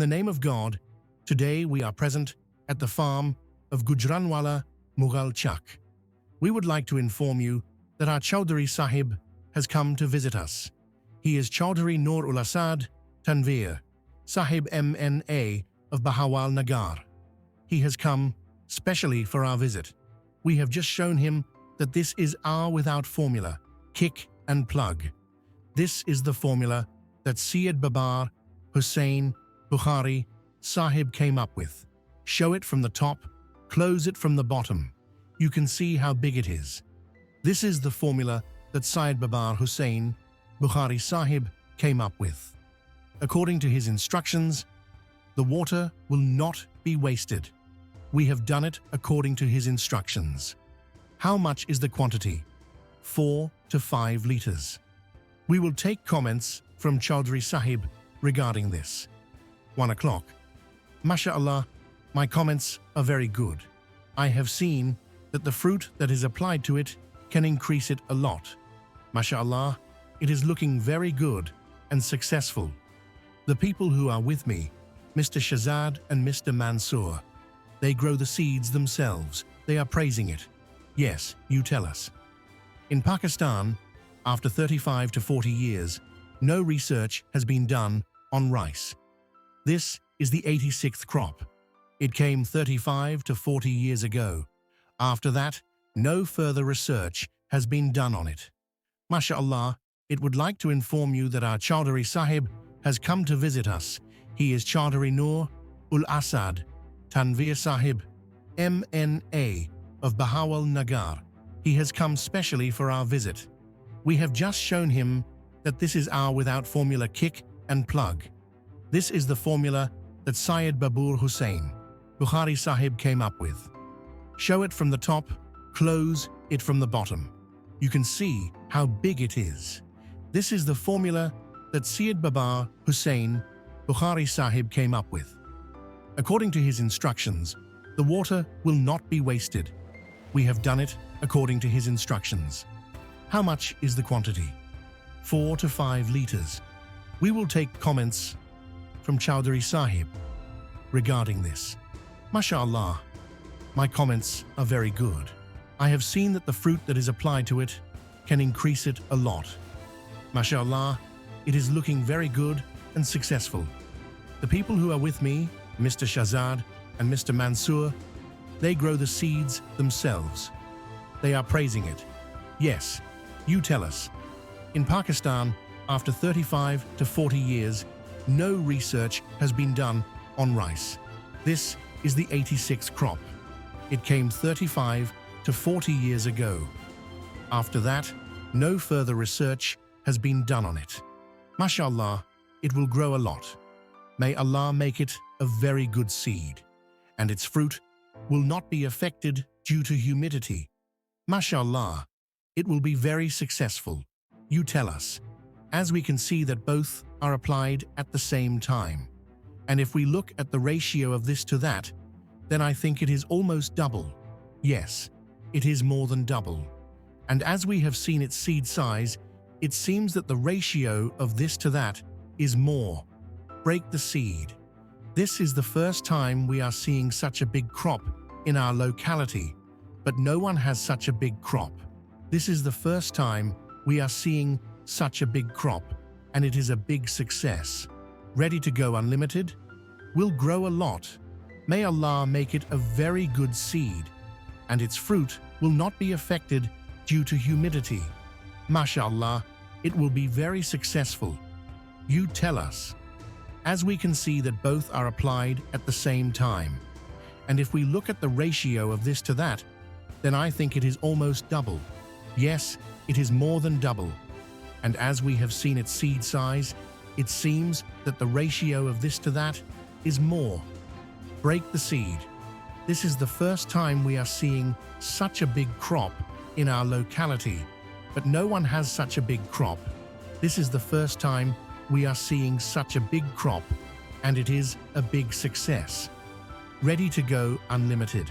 the name of God, today we are present at the farm of Gujranwala Mughal Chak. We would like to inform you that our Chaudhary Sahib has come to visit us. He is Chaudhary Noor ul Asad Tanveer Sahib MNA of Bahawalnagar. He has come specially for our visit. We have just shown him that this is our without formula, kick and plug. This is the formula that Syed Babar Hussain Bukhari Sahib came up with. Show it from the top, close it from the bottom. You can see how big it is. This is the formula that Syed Babar Hussain Bukhari Sahib came up with. According to his instructions, the water will not be wasted. We have done it according to his instructions. How much is the quantity? 4 to 5 liters. We will take comments from Chaudhary Sahib regarding this. 1 o'clock. MashaAllah, my comments are very good. I have seen that the fruit that is applied to it can increase it a lot. MashaAllah, it is looking very good and successful. The people who are with me, Mr. Shahzad and Mr. Mansoor, they grow the seeds themselves. They are praising it. Yes, you tell us. In Pakistan, after 35 to 40 years, no research has been done on rice. This is the 86th crop. It came 35 to 40 years ago. After that, no further research has been done on it. MashaAllah, it would like to inform you that our Chaudhary Sahib has come to visit us. He is Chaudhary Noor ul Asad Tanveer Sahib, MNA of Bahawalnagar. He has come specially for our visit. We have just shown him that this is our without formula kick and plug. This is the formula that Syed Babar Hussain Bukhari Sahib came up with. Show it from the top, close it from the bottom. You can see how big it is. This is the formula that Syed Babar Hussain Bukhari Sahib came up with. According to his instructions, the water will not be wasted. We have done it according to his instructions. How much is the quantity? 4 to 5 liters. We will take comments from Chaudhary Sahib regarding this. MashaAllah, my comments are very good. I have seen that the fruit that is applied to it can increase it a lot. MashaAllah, it is looking very good and successful. The people who are with me, Mr. Shahzad and Mr. Mansoor, they grow the seeds themselves. They are praising it. Yes, you tell us. In Pakistan, after 35 to 40 years, no research has been done on rice. This is the 86th crop. It came 35 to 40 years ago. After that, no further research has been done on it. MashaAllah, it will grow a lot. May Allah make it a very good seed, and its fruit will not be affected due to humidity. MashaAllah, it will be very successful. You tell us, as we can see that both are applied at the same time. And if we look at the ratio of this to that, then I think it is almost double. Yes, it is more than double. And as we have seen its seed size, it seems that the ratio of this to that is more. Break the seed. This is the first time we are seeing such a big crop in our locality, but no one has such a big crop. This is the first time we are seeing such a big crop, and it is a big success. Ready to go unlimited? Will grow a lot. May Allah make it a very good seed, and its fruit will not be affected due to humidity. MashaAllah, it will be very successful. You tell us. As we can see that both are applied at the same time. And if we look at the ratio of this to that, then I think it is almost double. Yes, it is more than double. And as we have seen its seed size, it seems that the ratio of this to that is more. Break the seed. This is the first time we are seeing such a big crop in our locality, but no one has such a big crop. This is the first time we are seeing such a big crop, and it is a big success. Ready to go unlimited.